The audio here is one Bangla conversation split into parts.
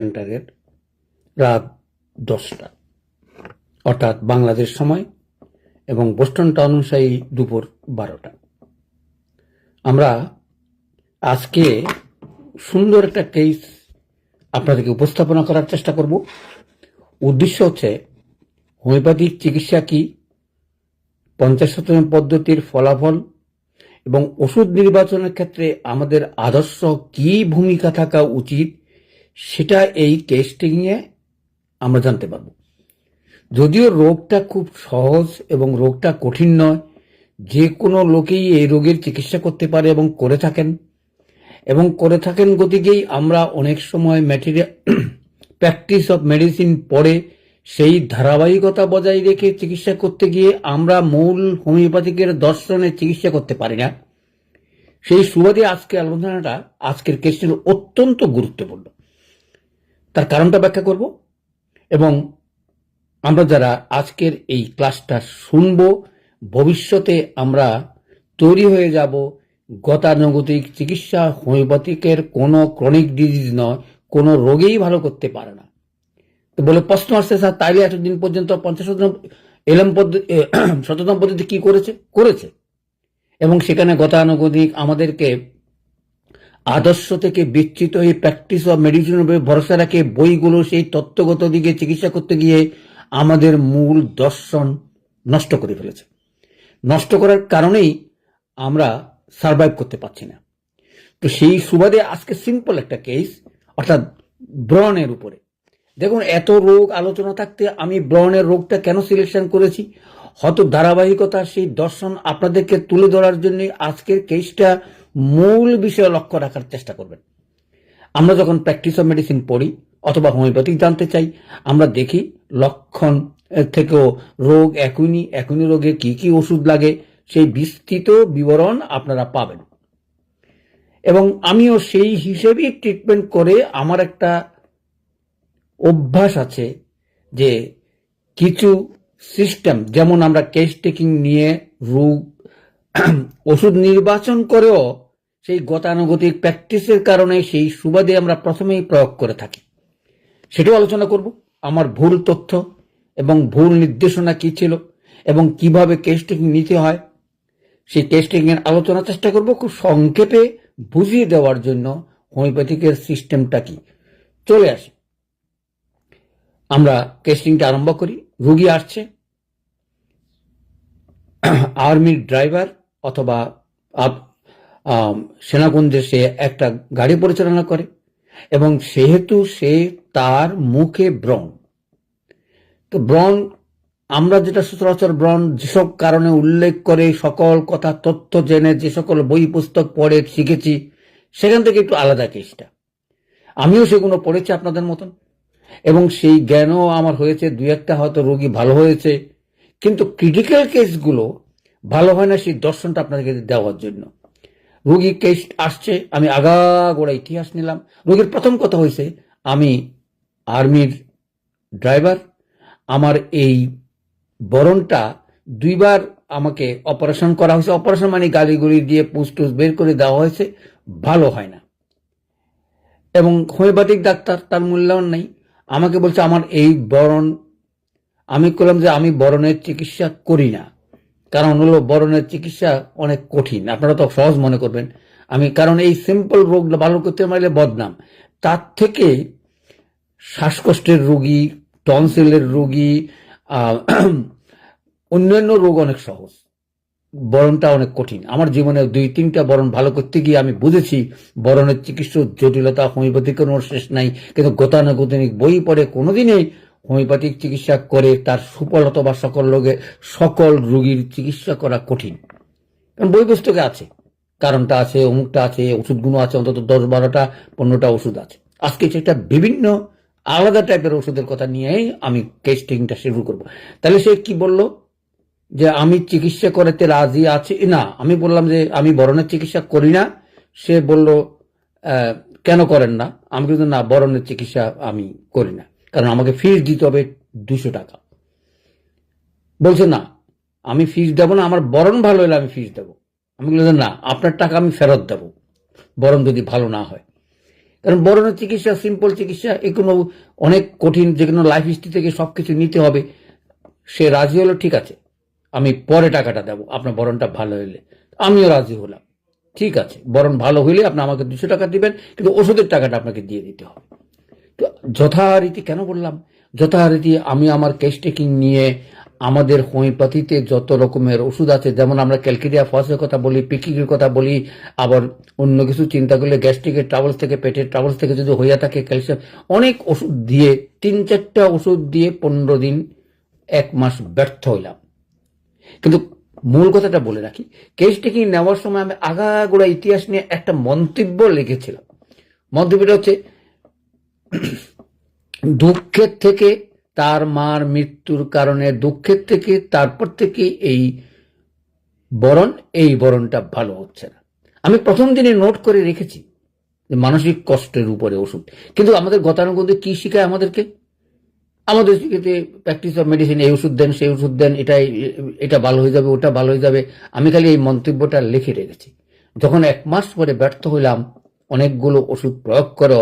সেন্টারের রাত 10টা, অর্থাৎ বাংলাদেশ সময়, এবং বোস্টন টাউন অনুযায়ী দুপুর 12টা। আমরা আজকে সুন্দর একটা কেস আপনাদেরকে উপস্থাপনা করার চেষ্টা করব। উদ্দেশ্য হচ্ছে হোমিওপ্যাথিক চিকিৎসা কি, 50 পদ্ধতির ফলাফল এবং ওষুধ নির্বাচনের ক্ষেত্রে আমাদের আদর্শ কি ভূমিকা থাকা উচিত, সেটা এই কেসটি নিয়ে আমরা জানতে পারব। যদিও রোগটা খুব সহজ এবং রোগটা কঠিন নয়, যে কোনো লোকেই এই রোগের চিকিৎসা করতে পারে এবং করে থাকেন গতিকেই আমরা অনেক সময় প্র্যাকটিস অফ মেডিসিন পড়ে সেই ধারাবাহিকতা বজায় রেখে চিকিৎসা করতে গিয়ে আমরা মূল হোমিওপ্যাথিকের দর্শনে চিকিৎসা করতে পারি না। সেই সুবাদে আজকের কেসটি অত্যন্ত গুরুত্বপূর্ণ। তার কারণটা ব্যাখ্যা করব এবং আমরা যারা আজকের এই ক্লাসটা শুনব, ভবিষ্যতে আমরা তৈরি হয়ে যাব গতানুগতিক চিকিৎসা। হোমিওপ্যাথিকের কোনো ক্রনিক ডিজিজ নয়, কোনো রোগেই ভালো করতে পারে না। তো বলে প্রশ্ন আসছে, স্যার তাইলে এতদিন পর্যন্ত 50 পদ্ধতি কি করেছে এবং সেখানে গতানুগতিক আমাদেরকে আদর্শ থেকে বিচ্যুত এই প্র্যাকটিস অফ মেডিসিনের উপরে ভরসা রাখে বইগুলো সেই তত্ত্বগত দিকে চিকিৎসা করতে গিয়ে আমাদের মূল দর্শন নষ্ট করে ফেলেছে। নষ্ট করার কারণেই আমরা সার্ভাইভ করতে পারছি না। তো সেই সুবাদে আজকে সিম্পল একটা কেস, অর্থাৎ ব্রণের উপরে। দেখুন, এত রোগ আলোচনা থাকতে আমি ব্রণের রোগটা কেন সিলেকশন করেছি, হয়তো ধারাবাহিকতার সেই দর্শন আপনাদেরকে তুলে ধরার জন্য আজকের কেসটা মূল বিষয়ে লক্ষ্য রাখার চেষ্টা করবেন। আমরা যখন প্র্যাকটিস অফ মেডিসিন পড়ি অথবা হোমিওপ্যাথিক জানতে চাই, আমরা দেখি লক্ষণ থেকেও রোগ একই রোগে কি কি ওষুধ লাগে সেই বিস্তৃত বিবরণ আপনারা পাবেন। এবং আমিও সেই হিসেবেই ট্রিটমেন্ট করে আমার একটা অভ্যাস আছে যে কিছু সিস্টেম, যেমন আমরা কেস টেকিং নিয়ে রোগ ওষুধ নির্বাচন করেও সেই গতানুগতিক প্র্যাকটিসের কারণে সেই সুবাদে আমরা প্রথমেই প্রয়োগ করে থাকি, সেটাও আলোচনা করব। আমার ভুল তথ্য এবং ভুল নির্দেশনা কি ছিল এবং কিভাবে কেস টেকিং নিতে হয়, সেই কেস টেকিং এর আলোচনার চেষ্টা করব খুব সংক্ষেপে বুঝিয়ে দেওয়ার জন্য হোমিওপ্যাথিকের সিস্টেমটা কি। চলে আসি, আমরা কেসটিংটা আরম্ভ করি। রোগী আসছে, আর্মির ড্রাইভার অথবা সেনাকুঞ্জে সে একটা গাড়ি পরিচালনা করে এবং সেহেতু সে তার মুখে ব্রণ। তো ব্রণ আমরা যেটা সচরাচর ব্রণ যেসব কারণে উল্লেখ করে সকল কথা তথ্য জেনে যে সকল বই পুস্তক পড়ে শিখেছি, সেখান থেকে একটু আলাদা কেসটা। আমিও সেগুলো পড়েছি আপনাদের মতন এবং সেই জ্ঞানও আমার হয়েছে। দুই একটা হয়তো রোগী ভালো হয়েছে, কিন্তু ক্রিটিক্যাল কেসগুলো ভালো হয় না, সেই দর্শনটা আপনাদেরকে দেওয়ার জন্য। রোগী কেস আসছে, আমি আগাগোড়া ইতিহাস নিলাম। রোগীর প্রথম কথা হয়েছে, আমি আর্মির ড্রাইভার, আমার এই বরণটা 2বার আমাকে অপারেশন করা হয়েছে। অপারেশন মানে গালিগুলি দিয়ে পুস্টুস বের করে দেওয়া হয়েছে, ভালো হয় না। এবং হোমিওপ্যাথিক ডাক্তার, তার মূল্যায়ন নেই, আমাকে বলছে আমার এই বরণ। আমি বললাম যে আমি বরণের চিকিৎসা করি না, কারণ হলো বরণের চিকিৎসা অনেক কঠিন। আপনারা তো সহজ মনে করবেন কারণ এই সিম্পল রোগটা ভালো করতে পারলে বদনাম। তার থেকে শ্বাসকষ্টের রোগী, টনসিলের রোগী, অন্যান্য রোগ অনেক সহজ, বরণটা অনেক কঠিন। আমার জীবনে 2-3টা বরণ ভালো করতে গিয়ে আমি বুঝেছি বরণের চিকিৎসার জটিলতা হোমিওপ্যাথিক কোনো শেষ নাই। কিন্তু গতানুগতিক বই পড়ে কোনোদিনই হোমিওপ্যাথিক চিকিৎসা করে তার সুফলতা বা সকল রোগীর চিকিৎসা করা কঠিন। কারণ বই পুস্তকে আছে, কারণটা আছে, অমুকটা আছে, ওষুধগুলো আছে, অন্তত 10-12-15টা ওষুধ আছে। আজকে সেটা বিভিন্ন আলাদা টাইপের ওষুধের কথা নিয়েই আমি টেস্টিংটা শুরু করব। তাহলে সে কি বলল যে আমি চিকিৎসা করাতে রাজি আছি না। আমি বললাম যে আমি বরণের চিকিৎসা করি না। সে বলল কেন করেন না? আমি কিন্তু না, বরণের চিকিৎসা আমি করি না, কারণ আমাকে ফিস দিতে হবে 200 টাকা। বলছে না, আমি ফিস দেবো না, আমার বরণ ভালো হলে আমি ফিস দেবো। আমি বললাম না, আপনার টাকা আমি ফেরত দেবো বরণ যদি ভালো না হয়। কারণ বরণের চিকিৎসা সিম্পল চিকিৎসা, কোনো অনেক কঠিন, যে কোনো লাইফ হিস্ট্রি থেকে সবকিছু নিতে হবে। সে রাজি হলো, ঠিক আছে আমি পরে টাকাটা দেবো আপনার বরণটা ভালো হইলে। আমিও রাজি হলাম, ঠিক আছে বরণ ভালো হইলে আপনি আমাকে 200 টাকা দিবেন, কিন্তু ওষুধের টাকাটা আপনাকে দিয়ে দিতে হবে। তো যথারীতি, কেন বললাম যথারীতি, আমি আমার কেস টেকিং নিয়ে আমাদের হোমিওপ্যাথিতে যত রকমের ওষুধ আছে, যেমন আমরা ক্যালকেরিয়া ফসের কথা বলি, পিকিকের কথা বলি, আবার অন্য কিছু চিন্তা করলে গ্যাস্ট্রিকের ট্রাবলস থেকে, পেটের ট্রাবলস থেকে যদি হইয়া থাকে, ক্যালসিয়াম, অনেক ওষুধ দিয়ে 3-4টা ওষুধ দিয়ে 15 দিন 1 মাস ব্যর্থ হইলাম। কিন্তু মূল কথাটা বলে রাখি, কেস টেকিং নেওয়ার সময় আমি আগাগোড়া ইতিহাস নিয়ে একটা মন্তব্য লিখেছিলাম। মন্তব্যটা হচ্ছে, দুঃখের থেকে, তার মার মৃত্যুর কারণে দুঃখের থেকে, তারপর থেকে এই বরণটা ভালো হচ্ছে না। আমি প্রথম দিনে নোট করে রেখেছি মানসিক কষ্টের উপরে ওষুধ। কিন্তু আমাদের গতানুগতিক কি শিখায় আমাদেরকে? আমাদের শিখেতে প্র্যাকটিস অফ মেডিসিন, এই ওষুধ দেন, সেই ওষুধ দেন, এটা ভালো হয়ে যাবে, ওটা ভালো হয়ে যাবে। আমি খালি এই মন্তব্যটা লিখে রেখেছি। যখন 1 মাস পরে ব্যর্থ হইলাম, অনেকগুলো ওষুধ প্রয়োগ করো,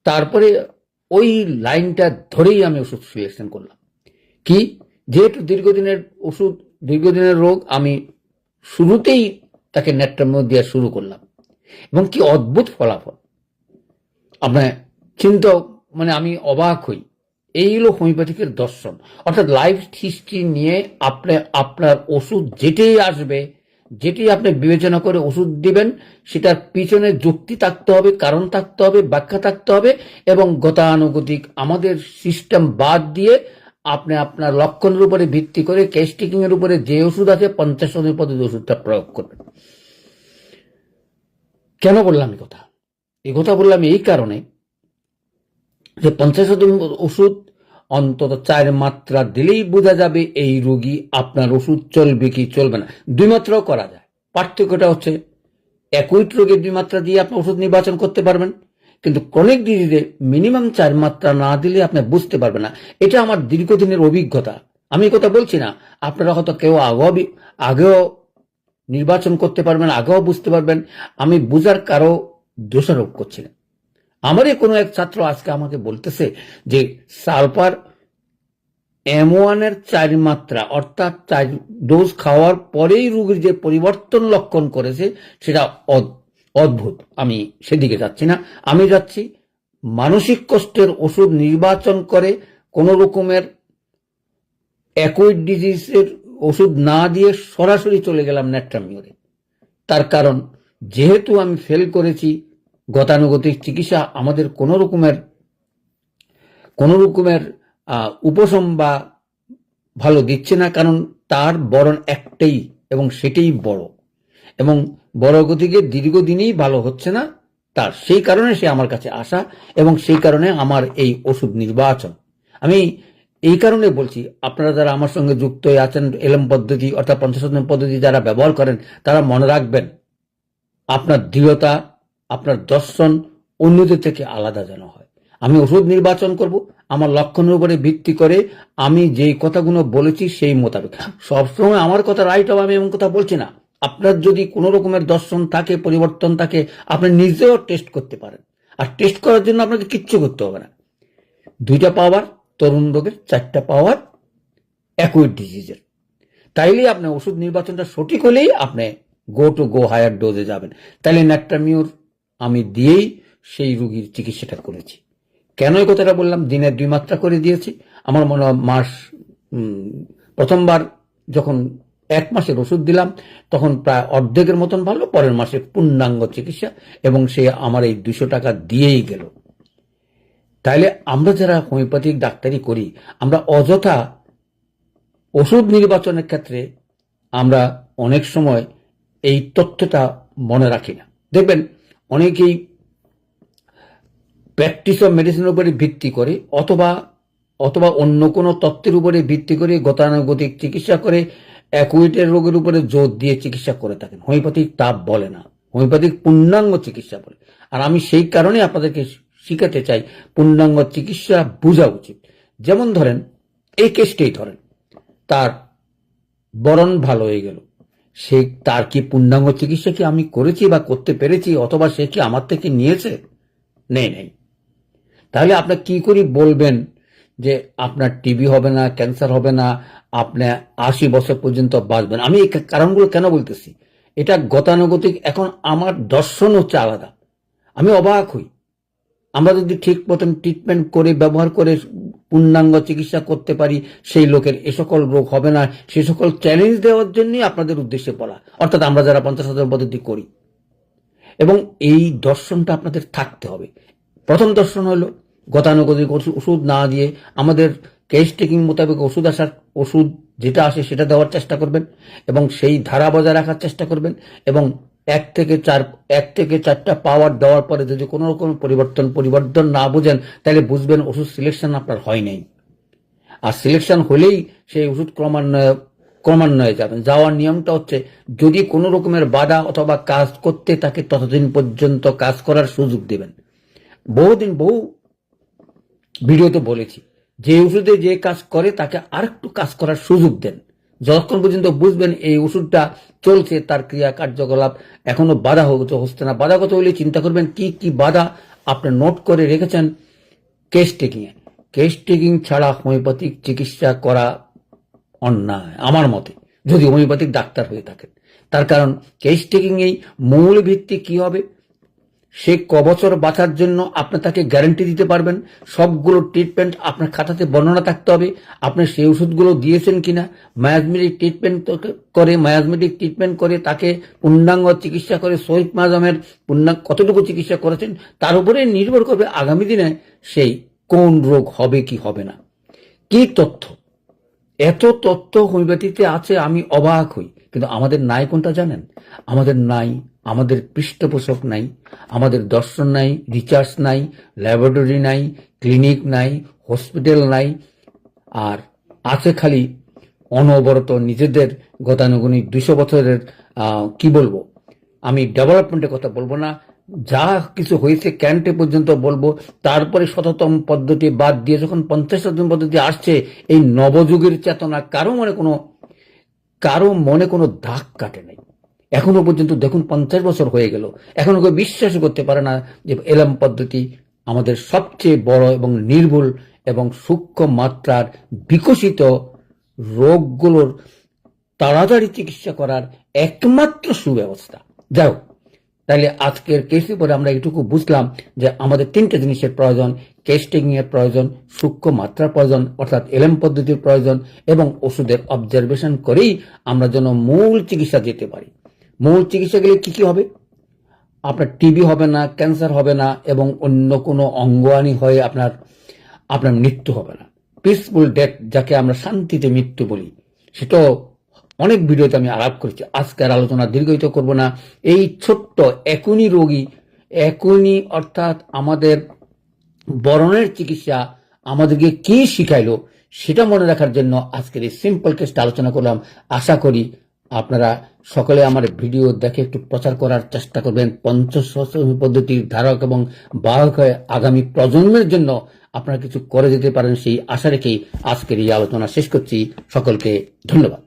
তারপরে ওই লাইনটা ধরেই আমি ওষুধ সিলেকশন করলাম। কি, যেহেতু দীর্ঘদিনের ওষুধ, দীর্ঘদিনের রোগ, আমি শুরুতেই তাকে নেট্রামিও দেওয়া শুরু করলাম, এবং কি অদ্ভুত ফলাফল আপনার চিন্তা, মানে আমি অবাক হই। এই হলো হোমিওপ্যাথিকের দর্শন। অর্থাৎ লাইফ হিস্ট্রি নিয়ে আপনার ওষুধ যেটাই আসবে, যেটি আপনি বিবেচনা করে ওষুধ দিবেন, সেটার পিছনে যুক্তি থাকতে হবে, কারণ থাকতে হবে, ব্যাখ্যা থাকতে হবে, এবং গতানুগতিক আমাদের সিস্টেম বাদ দিয়ে আপনি আপনার লক্ষণের উপরে ভিত্তি করে কেস টেকিং এর উপরে যে ওষুধ আছে 50 দিনের পদ্ধতি ওষুধটা প্রয়োগ করবেন। কেন বললাম এই কথা বললাম এই কারণে যে 50 দিন ওষুধ অন্তত 4 মাত্রা দিলেই বোঝা যাবে এই রোগী আপনার ওষুধ চলবে কি চলবে না। 2 মাত্রাও করা যায়। পার্থক্যটা হচ্ছে একই রোগে 2 মাত্রা দিয়ে আপনি ওষুধ নির্বাচন করতে পারবেন, কিন্তু ক্রনিক ডিজিজে মিনিমাম 4 মাত্রা না দিলে আপনি বুঝতে পারবেন না। এটা আমার দীর্ঘদিনের অভিজ্ঞতা। আমি এই কথা বলছি না, আপনারা হয়তো কেউ আগেও নির্বাচন করতে পারবেন, আগেও বুঝতে পারবেন। আমি বুঝার কারো দোষারোপ করছি না। আমারই কোনো এক ছাত্র আজকে আমাকে বলতেছে যে সালফার M1 এর 4 মাত্রা, অর্থাৎ 4 ডোজ খাওয়ার পরেই রোগীর যে পরিবর্তন লক্ষণ করেছে সেটা অদ্ভুত। আমি সেদিকে যাচ্ছি না, আমি যাচ্ছি মানসিক কষ্টের ওষুধ নির্বাচন করে কোন রকমের একই ডিজিজের ওষুধ না দিয়ে সরাসরি চলে গেলাম নেট্রামিওরে। তার কারণ, যেহেতু আমি ফেল করেছি গতানুগতিক চিকিৎসা আমাদের কোন রকমের উপশম বা ভালো দিচ্ছে না, কারণ তার বরণ একটাই এবং সেটাই বড়, এবং বড় গতিকে দীর্ঘদিনই ভালো হচ্ছে না তার। সেই কারণে সে আমার কাছে আসা, এবং সেই কারণে আমার এই ওষুধ নির্বাচন। আমি এই কারণে বলছি, আপনারা যারা আমার সঙ্গে যুক্ত হয়ে আছেন, এলএম পদ্ধতি অর্থাৎ 50 দিন পদ্ধতি যারা ব্যবহার করেন, তারা মনে রাখবেন আপনার দৃঢ়তা, আপনার দর্শন অন্যদের থেকে আলাদা যেন হয়। আমি ওষুধ নির্বাচন করব আমার লক্ষণের উপরে ভিত্তি করে, আমি যেই কথাগুলো বলেছি সেই মোতাবেক। সবসময় আমার কথা রাইট হবে আমি এমন কথা বলছি না। আপনার যদি কোনো রকমের দর্শন থাকে, পরিবর্তন থাকে, আপনি নিজেও টেস্ট করতে পারেন। আর টেস্ট করার জন্য আপনাকে কিচ্ছু করতে হবে না। 2টা পাওয়ার তরুণ রোগের, 4টা পাওয়ার একই ডিজিজের। তাইলে আপনার ওষুধ নির্বাচনটা সঠিক হলেই আপনি গো হায়ার ডোজে যাবেন। তাইলে নেট্রামিওর আমি দিয়েই সেই রোগীর চিকিৎসাটা করেছি। কেন এই কথাটা বললাম? দিনের 2 মাত্রা করে দিয়েছি। আমার মনে হয় প্রথমবার যখন 1 মাসের ওষুধ দিলাম, তখন প্রায় অর্ধেকের মতন ভালো, পরের মাসে পূর্ণাঙ্গ চিকিৎসা, এবং সে আমার এই 200 টাকা দিয়েই গেল। তাইলে আমরা যারা হোমিওপ্যাথিক ডাক্তারি করি, আমরা অযথা ওষুধ নির্বাচনের ক্ষেত্রে আমরা অনেক সময় এই তথ্যটা মনে রাখি না। দেখবেন অনেকেই প্র্যাকটিস অফ মেডিসিনের উপরে ভিত্তি করে, অথবা অন্য কোনো তত্ত্বের উপরে ভিত্তি করে গতানুগতিক চিকিৎসা করে, অ্যাকুইটের রোগের উপরে জোর দিয়ে চিকিৎসা করে থাকেন। হোমিওপ্যাথিক তা বলে না, হোমিওপ্যাথিক পূর্ণাঙ্গ চিকিৎসা বলে। আর আমি সেই কারণে আপনাদেরকে শিখাতে চাই পূর্ণাঙ্গ চিকিৎসা বোঝা উচিত। যেমন ধরেন, এই কেসটাই ধরেন, তার বরণ ভালো হয়ে গেল, তার কি পূর্ণাঙ্গ চিকিৎসা কি আমি করেছি বা করতে পেরেছি, অথবা সে কি আমার থেকে নিয়েছে? নেই। তাহলে আপনার কি করে বলবেন যে আপনার টিবি হবে না, ক্যান্সার হবে না, আপনি 80 বছর পর্যন্ত বাঁচবেন? আমি এই কারণগুলো কেন বলতেছি, এটা গতানুগতিক। এখন আমার দর্শন হচ্ছে আলাদা। আমি অবাক হই, আমরা যদি ঠিক মতন ট্রিটমেন্ট করে ব্যবহার করে পূর্ণাঙ্গ চিকিৎসা করতে পারি, সেই লোকের এ সকল রোগ হবে না। সে সকল চ্যালেঞ্জ দেওয়ার জন্যই আপনাদের উদ্দেশ্যে বলা, অর্থাৎ আমরা যারা 50,000 পদ্ধতি করি। এবং এই দর্শনটা আপনাদের থাকতে হবে। প্রথম দর্শন হলো গতানুগতিক ওষুধ না দিয়ে আমাদের কেস টেকিং মোতাবেক ওষুধ যেটা আসে সেটা দেওয়ার চেষ্টা করবেন এবং সেই ধারা বজায় রাখার চেষ্টা করবেন। এবং 1 থেকে 4টা পাওয়ার দেওয়ার পরে যদি কোনো রকম পরিবর্তন না বুঝেন, তাহলে বুঝবেন ওষুধ সিলেকশন আপনার হয় নাই। আর সিলেকশন হলেই সেই ওষুধ ক্রমান্বয়ে যাবেন। যাওয়ার নিয়মটা হচ্ছে, যদি কোনো রকমের বাধা অথবা কাজ করতে থাকে ততদিন পর্যন্ত কাজ করার সুযোগ দেবেন। বহু ভিডিওতে বলেছি, যে ওষুধে যে কাজ করে তাকে আরেকটু কাজ করার সুযোগ দেন। যতক্ষণ পর্যন্ত বুঝবেন এই ওষুধটা চলছে, তার ক্রিয়া কার্যকলাপ এখনো বাধা হচ্ছে না। বাধাগত হলে চিন্তা করবেন কি কি বাধা আপনি নোট করে রেখেছেন case taking a. Case taking ছাড়া হোমিওপ্যাথিক চিকিৎসা করা অন্যায় আমার মতে, যদি হোমিওপ্যাথিক ডাক্তার হয়ে থাকেন। তার কারণ কেস টেকিং এই মূল ভিত্তি কি হবে, সে কবছর বাঁচার জন্য আপনি তাকে গ্যারান্টি দিতে পারবেন। সবগুলো ট্রিটমেন্ট আপনার খাতাতে বর্ণনা থাকতে হবে, আপনি সেই ওষুধগুলো দিয়েছেন কিনা। মায়াজমেটিক ট্রিটমেন্ট করে তাকে পূর্ণাঙ্গ চিকিৎসা করে শহীদ মাজামের কতটুকু চিকিৎসা করেছেন তার উপরে নির্ভর করবে আগামী দিনে সেই কোন রোগ হবে কি হবে না। কি তথ্য, এত তথ্য হোমিওপ্যাথিতে আছে, আমি অবাক হই। কিন্তু আমাদের নাই কোনটা জানেন? আমাদের নাই, আমাদের পৃষ্ঠপোষক নাই, আমাদের দর্শন নাই, রিসার্চ নাই, ল্যাবরেটরি নাই, ক্লিনিক নাই, হসপিটাল নাই। আর আছে খালি অনবরত নিজেদের গতানুগতিক 200 বছরের কি বলবো, আমি ডেভেলপমেন্টের কথা বলবো না, যা কিছু হয়েছে ক্যান্টে পর্যন্ত বলবো। তারপরে 100তম পদ্ধতি বাদ দিয়ে যখন 50তম পদ্ধতি আসছে, এই নবযুগের চেতনা কারো মনে কোনো দাগ কাটে নাই এখনো পর্যন্ত। দেখুন 50 বছর হয়ে গেল, এখনো কেউ বিশ্বাস করতে পারে না যে এলএম পদ্ধতি আমাদের সবচেয়ে বড় এবং নির্ভুল এবং সূক্ষ্ম মাত্রার বিকশিত রোগগুলোর তাড়াতাড়ি চিকিৎসা করার একমাত্র সুব্যবস্থা। যাই হোক, তাহলে আজকের কেসের পরে আমরা এটুকু বুঝলাম যে আমাদের 3টে জিনিসের প্রয়োজন: কেস টেকিং এর প্রয়োজন, সূক্ষ্ম মাত্রার প্রয়োজন অর্থাৎ এলএম পদ্ধতির প্রয়োজন, এবং ওষুধের অবজারভেশন করেই আমরা যেন মূল চিকিৎসা যেতে পারি। মূল চিকিৎসা গেলে কি কি হবে? আপনার টিবি হবে না, ক্যান্সার হবে না, এবং অন্য কোনো অঙ্গহানি হয়ে আপনার মৃত্যু হবে না। পিসফুল ডেথ, যাকে আমরা শান্তিতে মৃত্যু বলি, সেটাও অনেক ভিডিওতে আমি আলাপ করেছি। আজকের আলোচনা দীর্ঘায়িত করব না। এই ছোট্ট একুনি অর্থাৎ আমাদের বরণের চিকিৎসা আমাদেরকে কি শিখাইলো সেটা মনে রাখার জন্য আজকের এই সিম্পল কেসটা আলোচনা করলাম। আশা করি আপনারা সকলে আমার ভিডিও দেখে একটু প্রচার করার চেষ্টা করবেন। পঞ্চসহস্র পদ্ধতির ধারক এবং বাহক হয়ে আগামী প্রজন্মের জন্য আপনারা কিছু করে যেতে পারেন, সেই আশা রেখেই আজকের এই আলোচনা শেষ করছি। সকলকে ধন্যবাদ।